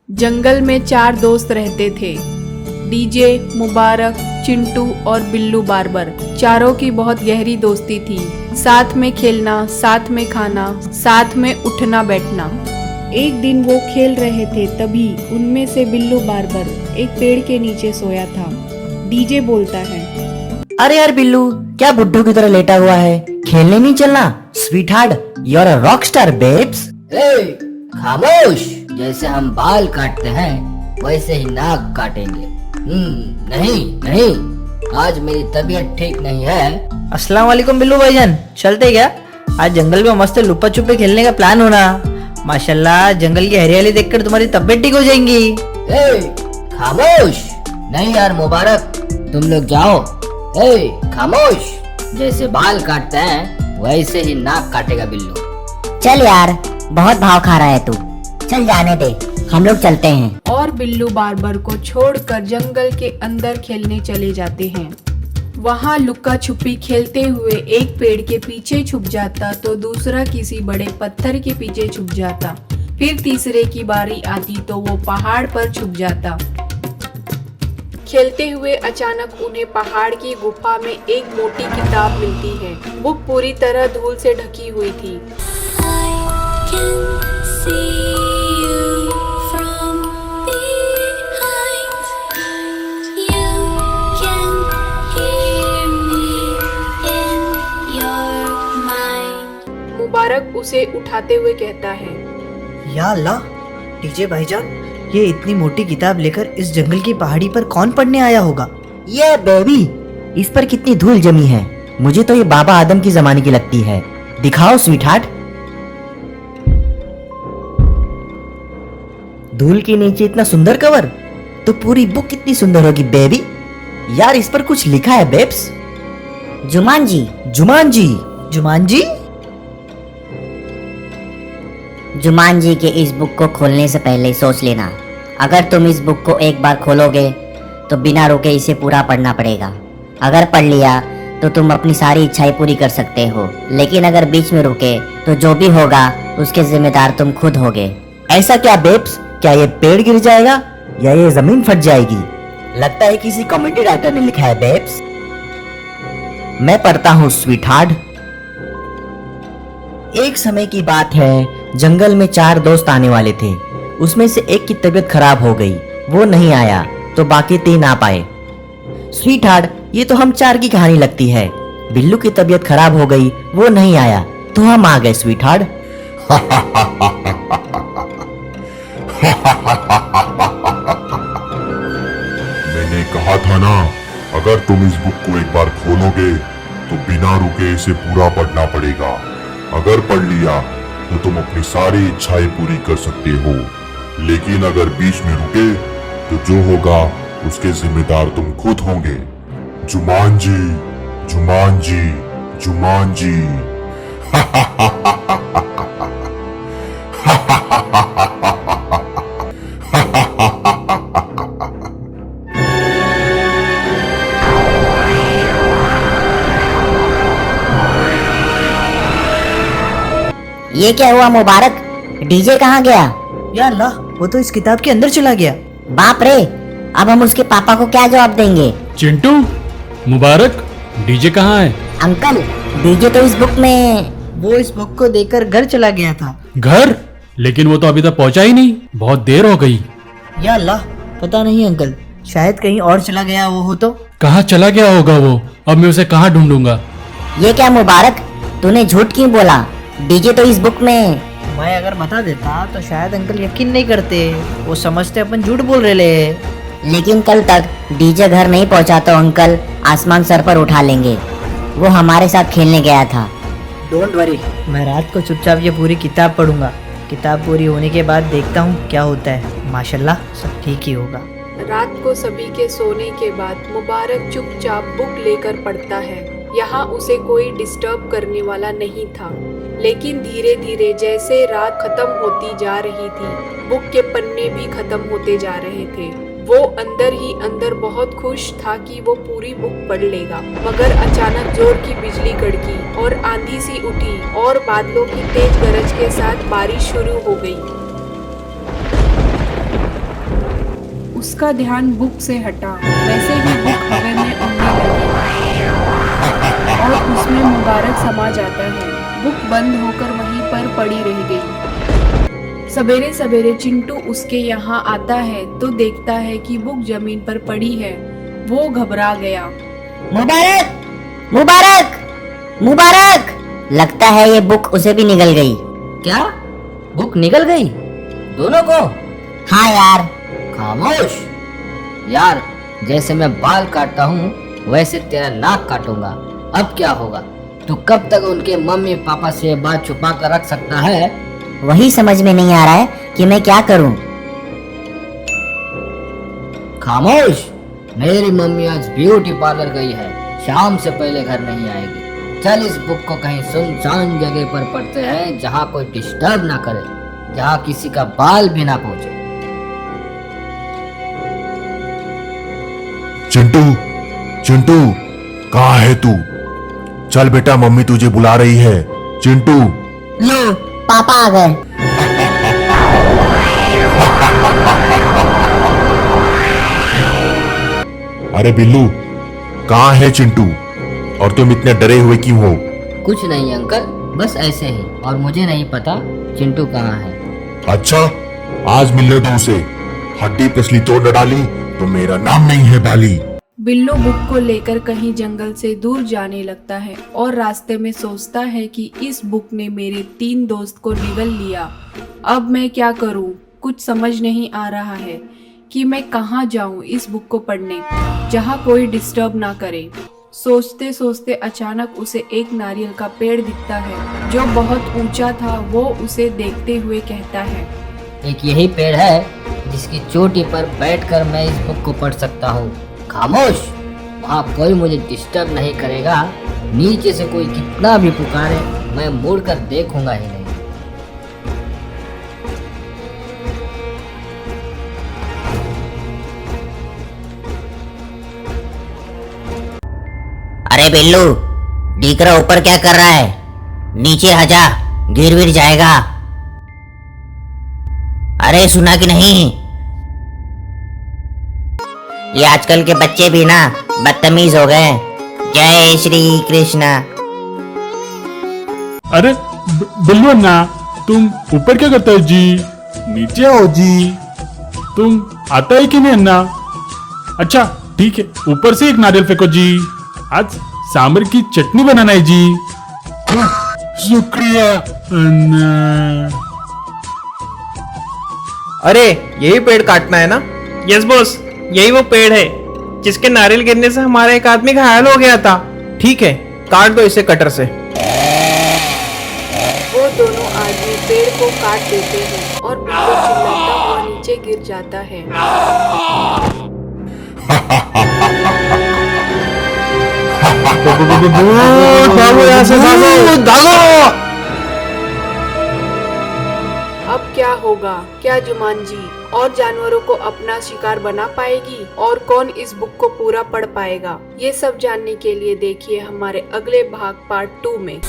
जंगल में 4 दोस्त रहते थे। डीजे, मुबारक, चिंटू और बिल्लू बार्बर। चारों की बहुत गहरी दोस्ती थी। साथ में खेलना, साथ में खाना, साथ में उठना बैठना। एक दिन वो खेल रहे थे, तभी उनमें से बिल्लू बार्बर एक पेड़ के नीचे सोया था। डीजे बोलता है, अरे यार बिल्लू, क्या बुड्ढू की तरह लेटा हुआ है? खेलने नहीं चलना? Sweet heart, you are a rock star babes. खामोश। जैसे हम बाल काटते हैं वैसे ही नाक काटेंगे। नहीं नहीं, आज मेरी तबीयत ठीक नहीं है। अस्सलाम वालेकुम बिल्लू भाईजान, चलते क्या? आज जंगल में मस्त लुप्पा छुपी खेलने का प्लान होना। माशाल्लाह, जंगल की हरियाली देखकर तुम्हारी तबीयत ठीक हो जाएंगी। खामोश। नहीं यार मुबारक, तुम लोग जाओ। खामोश। जैसे बाल काटते हैं वैसे ही नाक काटेगा बिल्लू। चल यार, बहुत भाव खा रहा है तू, चल जाने दे, हम लोग चलते हैं। और बिल्लू बार्बर को छोड़कर जंगल के अंदर खेलने चले जाते हैं। वहाँ लुक्का छुपी खेलते हुए एक पेड़ के पीछे छुप जाता तो दूसरा किसी बड़े पत्थर के पीछे छुप जाता। फिर तीसरे की बारी आती तो वो पहाड़ पर छुप जाता। खेलते हुए अचानक उन्हें पहाड़ की गुफा में एक मोटी किताब मिलती है। बुक पूरी तरह धूल से ढकी हुई थी। मुबारक उसे उठाते हुए कहता है, या अल्लाह, डीजे भाईजान, ये इतनी मोटी किताब लेकर इस जंगल की पहाड़ी पर कौन पढ़ने आया होगा? ये बेबी, इस पर कितनी धूल जमी है। मुझे तो ये बाबा आदम की जमाने की लगती है। दिखाओ स्वीट हार्ट। धूल के नीचे इतना सुंदर कवर, तो पूरी बुक कितनी सुंदर होगी बेबी। यार, इस पर कुछ लिखा है बेब्स। जुमान जी, जुमान जी, जुमान जी। जुमान जी के इस बुक को खोलने से पहले सोच लेना। अगर तुम इस बुक को एक बार खोलोगे तो बिना रुके इसे पूरा पढ़ना पड़ेगा। अगर पढ़ लिया तो तुम अपनी सारी इच्छाएं पूरी कर सकते हो, लेकिन अगर बीच में रुके तो जो भी होगा उसके जिम्मेदार तुम खुद होगे। ऐसा क्या बेब्स? क्या ये पेड़ गिर जाएगा या ये जमीन फट जाएगी? लगता है किसी कॉमेडी राइटर ने लिखा है बेब्स। मैं पढ़ता हूँ स्वीट हार्ट। एक समय की बात है, जंगल में 4 दोस्त आने वाले थे। उसमें से एक की तबीयत खराब हो गई, वो नहीं आया तो बाकी 3 आ पाए। स्वीट हार्ट, ये तो हम 4 की कहानी लगती है। बिल्लू की तबीयत खराब हो गई, वो नहीं आया तो हम आ गए स्वीट हार्ट। मैंने कहा था ना, अगर तुम इस बुक को एक बार खोलोगे तो बिना रुके इसे पूरा पढ़ना पड़ेगा। अगर पढ़ लिया तो तुम अपनी सारी इच्छाएं पूरी कर सकते हो, लेकिन अगर बीच में रुके तो जो होगा उसके जिम्मेदार तुम खुद होंगे। जुमान जी, जुमान जी, जुमान जी। ये क्या हुआ मुबारक? डीजे कहाँ गया? या अल्लाह, वो तो इस किताब के अंदर चला गया। बाप रे, अब हम उसके पापा को क्या जवाब देंगे? चिंटू, मुबारक, डीजे कहाँ है? अंकल, डीजे तो इस बुक में। वो इस बुक को देकर घर चला गया था। घर? लेकिन वो तो अभी तक पहुंचा ही नहीं, बहुत देर हो गई। या अल्लाह, पता नहीं अंकल, शायद कहीं और चला गया वो हो तो। कहाँ चला गया होगा वो? अब मैं उसे कहाँ ढूंढूंगा? ये क्या मुबारक, तूने झूठ क्यों बोला? डीजे तो इस बुक में। मैं अगर बता देता तो शायद अंकल यकीन नहीं करते, वो समझते अपन झूठ बोल रहे ले। लेकिन कल तक डीजे घर नहीं पहुंचा तो अंकल आसमान सर पर उठा लेंगे। वो हमारे साथ खेलने गया था। डोंट वरी, मैं रात को चुपचाप ये पूरी किताब पढ़ूंगा। किताब पूरी होने के बाद देखता हूँ क्या होता है। माशाल्लाह, सब ठीक ही होगा। रात को सभी के सोने के बाद मुबारक चुपचाप बुक लेकर पढ़ता है। यहाँ उसे कोई डिस्टर्ब करने वाला नहीं था। लेकिन धीरे धीरे जैसे रात खत्म होती जा रही थी, बुक के पन्ने भी खत्म होते जा रहे थे। वो अंदर ही अंदर बहुत खुश था कि वो पूरी बुक पढ़ लेगा, मगर अचानक जोर की बिजली कड़की और आंधी सी उठी और बादलों की तेज गरज के साथ बारिश शुरू हो गई। उसका ध्यान बुक से हटा। वैसे ही बुक हवा में उड़ने लगी और उसमें मुबारक समा जाता है। बुक बंद होकर वहीं पर पड़ी रह गई। सवेरे सवेरे चिंटू उसके यहाँ आता है तो देखता है कि बुक जमीन पर पड़ी है। वो घबरा गया। मुबारक मुबारक मुबारक! लगता है ये बुक उसे भी निगल गई। क्या? बुक निकल गई? दोनों को? हाँ यार। खामोश! यार, जैसे मैं बाल काटता हूँ वैसे तेरा नाक काटूंगा। अब क्या होगा? तू कब तक उनके मम्मी पापा से बात छुपा कर रख सकता है? वही समझ में नहीं आ रहा है कि मैं क्या करूं। खामोश! मेरी मम्मी आज ब्यूटी पार्लर गई है, शाम से पहले घर नहीं आएगी। चल इस बुक को कहीं सुनसान जगह पर पढ़ते हैं जहाँ कोई डिस्टर्ब ना करे, जहाँ किसी का बाल भी ना पहुंचे। चिंटू, चिंटू, कहाँ है तू? चल बेटा, मम्मी तुझे बुला रही है। चिंटू, लो, पापा आ गए। अरे बिल्लू, कहाँ है चिंटू? और तुम इतने डरे हुए क्यों हो? कुछ नहीं अंकल, बस ऐसे ही। और मुझे नहीं पता चिंटू कहाँ है। अच्छा, आज मिलने दो उसे। हड्डी पसली तोड़ न डाली तो मेरा नाम नहीं है बाली। बिल्लू बुक को लेकर कहीं जंगल से दूर जाने लगता है और रास्ते में सोचता है कि इस बुक ने मेरे 3 दोस्त को निगल लिया। अब मैं क्या करूं? कुछ समझ नहीं आ रहा है कि मैं कहाँ जाऊं इस बुक को पढ़ने, जहाँ कोई डिस्टर्ब ना करे। सोचते सोचते अचानक उसे एक नारियल का पेड़ दिखता है जो बहुत ऊंचा था। वो उसे देखते हुए कहता है, एक यही पेड़ है जिसकी चोटी पर बैठकर मैं इस बुक को पढ़ सकता हूँ। खामोश! वहाँ कोई मुझे डिस्टर्ब नहीं करेगा। नीचे से कोई कितना भी पुकारे मैं मुड़कर देखूंगा ही नहीं। अरे बिल्लू, डीकरा ऊपर क्या कर रहा है? नीचे आ जा, गिर विर जाएगा। अरे सुना कि नहीं? ये आजकल के बच्चे भी ना बदतमीज हो गए। जय श्री कृष्णा। अरे बिल्लू अन्ना, तुम ऊपर क्या करते हो जी? नीचे आओ जी। तुम आता है कि नहीं अन्ना? अच्छा ठीक है, ऊपर से एक नारियल फेंको जी। आज सांबर की चटनी बनाना है जी। शुक्रिया अन्ना। अरे यही पेड़ काटना है ना? यस बॉस, यही वो पेड़ है जिसके नारियल गिरने से हमारा एक आदमी घायल हो गया था। ठीक है, काट दो इसे कटर से। वो दोनों आदमी पेड़ को काट देते हैं और बिल्लू चिल्लाता हुआ नीचे गिर जाता है। भागो यहाँ से, भागो भागो। अब क्या होगा? क्या जुमान जी और जानवरों को अपना शिकार बना पाएगी और कौन इस बुक को पूरा पढ़ पाएगा? ये सब जानने के लिए देखिए हमारे अगले भाग पार्ट 2 में।